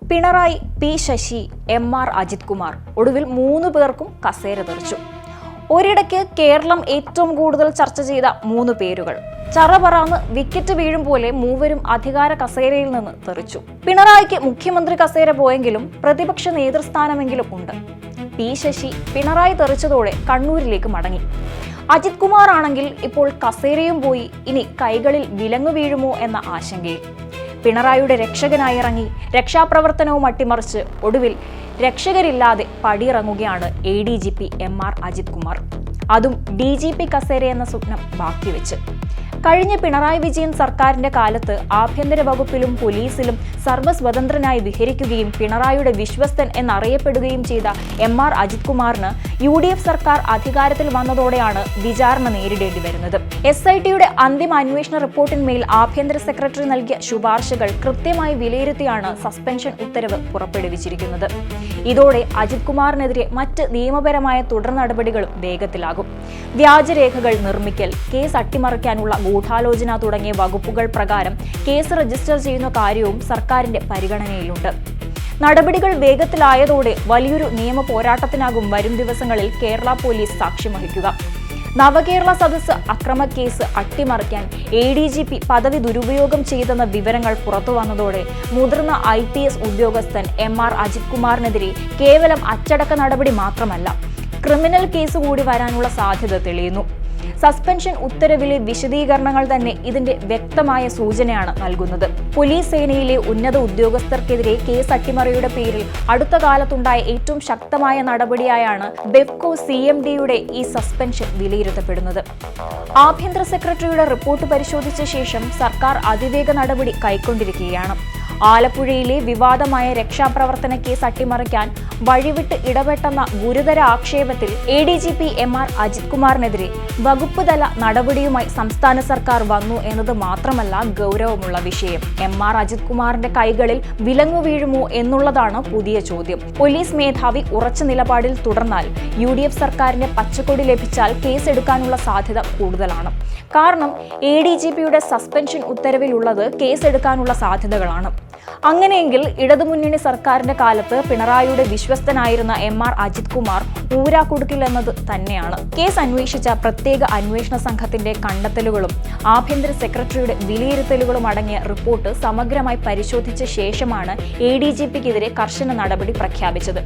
Pinarayi, P Sasi, M R. Ajith Kumar ഒടുവിൽ 3 പേർക്കും കസേര തെറിച്ചു. ഒരിടയ്ക്ക് കേരളം ഏറ്റവും കൂടുതൽ ചർച്ച ചെയ്ത 3 പേരുകൾ ചറപറാന്ന് വിക്കറ്റ് വീഴും പോലെ മൂവരും അധികാര കസേരയിൽ നിന്ന് തെറിച്ചു. പിണറായിക്ക് മുഖ്യമന്ത്രി കസേര പോയെങ്കിലും പ്രതിപക്ഷ നേതൃസ്ഥാനമെങ്കിലും ഉണ്ട്. പി ശശി പിണറായി തെറിച്ചതോടെ കണ്ണൂരിലേക്ക് മടങ്ങി. അജിത് കുമാർ ആണെങ്കിൽ ഇപ്പോൾ കസേരയും പോയി, ഇനി കൈകളിൽ വിലങ്ങു വീഴുമോ എന്ന ആശങ്കയിൽ. പിണറായിയുടെ രക്ഷകനായി ഇറങ്ങി രക്ഷാപ്രവർത്തനവും അട്ടിമറിച്ച് ഒടുവിൽ രക്ഷകരില്ലാതെ പടിയിറങ്ങുകയാണ് ADGP എം.ആർ. അജിത് കുമാർ. അതും DGP കസേര എന്ന സ്വപ്നം ബാക്കി വെച്ച്. കഴിഞ്ഞ പിണറായി വിജയൻ സർക്കാരിന്റെ കാലത്ത് ആഭ്യന്തര വകുപ്പിലും പോലീസിലും സർവ്വസ്വതന്ത്രനായി വിഹരിക്കുകയും പിണറായിയുടെ വിശ്വസ്തൻ എന്നറിയപ്പെടുകയും ചെയ്ത എം.ആർ. അജിത് കുമാറിന് UDF സർക്കാർ അധികാരത്തിൽ വന്നതോടെയാണ് വിചാരണ നേരിടേണ്ടി വരുന്നത്. SITയുടെ അന്തിമ അന്വേഷണ റിപ്പോർട്ടിന്മേൽ ആഭ്യന്തര സെക്രട്ടറി നൽകിയ ശുപാർശകൾ കൃത്യമായി വിലയിരുത്തിയാണ് സസ്പെൻഷൻ ഉത്തരവ് പുറപ്പെടുവിച്ചിരിക്കുന്നത്. ഇതോടെ അജിത് കുമാറിനെതിരെ മറ്റ് നിയമപരമായ തുടർ നടപടികളും വേഗത്തിലാകും. വ്യാജരേഖകൾ നിർമ്മിക്കൽ, കേസ് അട്ടിമറിക്കാനുള്ള ഗൂഢാലോചന തുടങ്ങിയ വകുപ്പുകൾ പ്രകാരം കേസ് രജിസ്റ്റർ ചെയ്യുന്ന കാര്യവും സർക്കാരിന്റെ പരിഗണനയിലുണ്ട്. നടപടികൾ വേഗത്തിലായതോടെ വലിയൊരു നിയമ പോരാട്ടത്തിനാകും വരും ദിവസങ്ങളിൽ കേരള പോലീസ് സാക്ഷ്യം വഹിക്കുക. നവകേരള സദസ്സ് അക്രമക്കേസ് അട്ടിമറിക്കാൻ ADGP പദവി ദുരുപയോഗം ചെയ്തെന്ന വിവരങ്ങൾ പുറത്തു വന്നതോടെ മുതിർന്ന IPS ഉദ്യോഗസ്ഥൻ എം.ആർ. അജിത് കുമാറിനെതിരെ കേവലം അച്ചടക്ക നടപടി മാത്രമല്ല, ക്രിമിനൽ കേസ് കൂടി വരാനുള്ള സാധ്യത തെളിയുന്നു. സസ്പെൻഷൻ ഉത്തരവിലെ വിശദീകരണങ്ങൾ തന്നെ ഇതിന്റെ വ്യക്തമായ സൂചനയാണ് നൽകുന്നത്. പോലീസ് സേനയിലെ ഉന്നത ഉദ്യോഗസ്ഥർക്കെതിരെ കേസ് അട്ടിമറിയുടെ പേരിൽ അടുത്ത കാലത്തുണ്ടായ ഏറ്റവും ശക്തമായ നടപടിയായാണ് ബെഫ്കോ CMDയുടെ ഈ സസ്പെൻഷൻ വിലയിരുത്തപ്പെടുന്നത്. ആഭ്യന്തര സെക്രട്ടറിയുടെ റിപ്പോർട്ട് പരിശോധിച്ച ശേഷം സർക്കാർ അതിവേഗ നടപടി കൈക്കൊണ്ടിരിക്കുകയാണ്. ആലപ്പുഴയിലെ വിവാദമായ രക്ഷാപ്രവർത്തന കേസ് അട്ടിമറിക്കാൻ വഴിവിട്ട് ഇടപെട്ടെന്ന ഗുരുതര ആക്ഷേപത്തിൽ ADGP എം.ആർ. അജിത് കുമാറിനെതിരെ വകുപ്പ് തല നടപടിയുമായി സംസ്ഥാന സർക്കാർ വന്നു എന്നത് മാത്രമല്ല ഗൗരവമുള്ള വിഷയം. എം.ആർ. അജിത് കുമാറിന്റെ കൈകളിൽ വിലങ്ങു വീഴുമോ എന്നുള്ളതാണ് പുതിയ ചോദ്യം. പോലീസ് മേധാവി ഉറച്ച നിലപാടിൽ തുടർന്നാൽ UDF സർക്കാരിന്റെ പച്ചക്കൊടി ലഭിച്ചാൽ കേസെടുക്കാനുള്ള സാധ്യത കൂടുതലാണ്. കാരണം ADGPയുടെ സസ്പെൻഷൻ ഉത്തരവിലുള്ളത് കേസെടുക്കാനുള്ള സാധ്യതകളാണ്. അങ്ങനെയെങ്കിൽ ഇടതുമുന്നണി സർക്കാരിന്റെ കാലത്ത് പിണറായിയുടെ വിശ്വസ്തനായിരുന്ന എം.ആർ. അജിത് കുമാർ ഊരാക്കുടുക്കില്ലെന്നത് തന്നെയാണ്. കേസ് അന്വേഷിച്ച പ്രത്യേക അന്വേഷണ സംഘത്തിന്റെ കണ്ടെത്തലുകളും ആഭ്യന്തര സെക്രട്ടറിയുടെ വിലയിരുത്തലുകളും അടങ്ങിയ റിപ്പോർട്ട് സമഗ്രമായി പരിശോധിച്ച ശേഷമാണ് ADGPക്കെതിരെ കർശന നടപടി പ്രഖ്യാപിച്ചത്.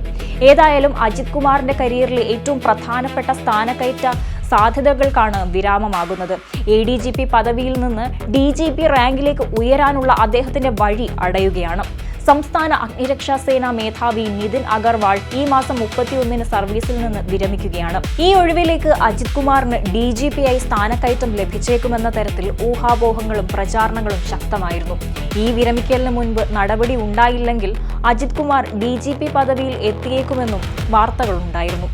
ഏതായാലും അജിത് കുമാറിന്റെ കരിയറിലെ ഏറ്റവും പ്രധാനപ്പെട്ട സ്ഥാനക്കയറ്റ സാധ്യതകൾക്കാണ് വിരാമമാകുന്നത്. ADGP പദവിയിൽ നിന്ന് DGP റാങ്കിലേക്ക് ഉയരാനുള്ള അദ്ദേഹത്തിന്റെ വഴി അടയുകയാണ്. സംസ്ഥാന അഗ്നിരക്ഷാ സേനാ മേധാവി നിതിൻ അഗർവാൾ ഈ മാസം 31-ന് സർവീസിൽ നിന്ന് വിരമിക്കുകയാണ്. ഈ ഒഴിവിലേക്ക് അജിത് കുമാറിന് DGPയായി സ്ഥാനക്കയറ്റം ലഭിച്ചേക്കുമെന്ന തരത്തിൽ ഊഹാപോഹങ്ങളും പ്രചാരണങ്ങളും ശക്തമായിരുന്നു. ഈ വിരമിക്കലിന് മുൻപ് നടപടി ഉണ്ടായില്ലെങ്കിൽ അജിത് കുമാർ DGP പദവിയിൽ എത്തിയേക്കുമെന്നും വാർത്തകളുണ്ടായിരുന്നു.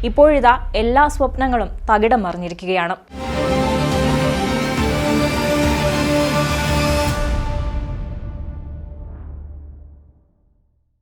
ഇപ്പോഴിതാ എല്ലാ സ്വപ്നങ്ങളും തകിടം മറിഞ്ഞിരിക്കുകയാണ്.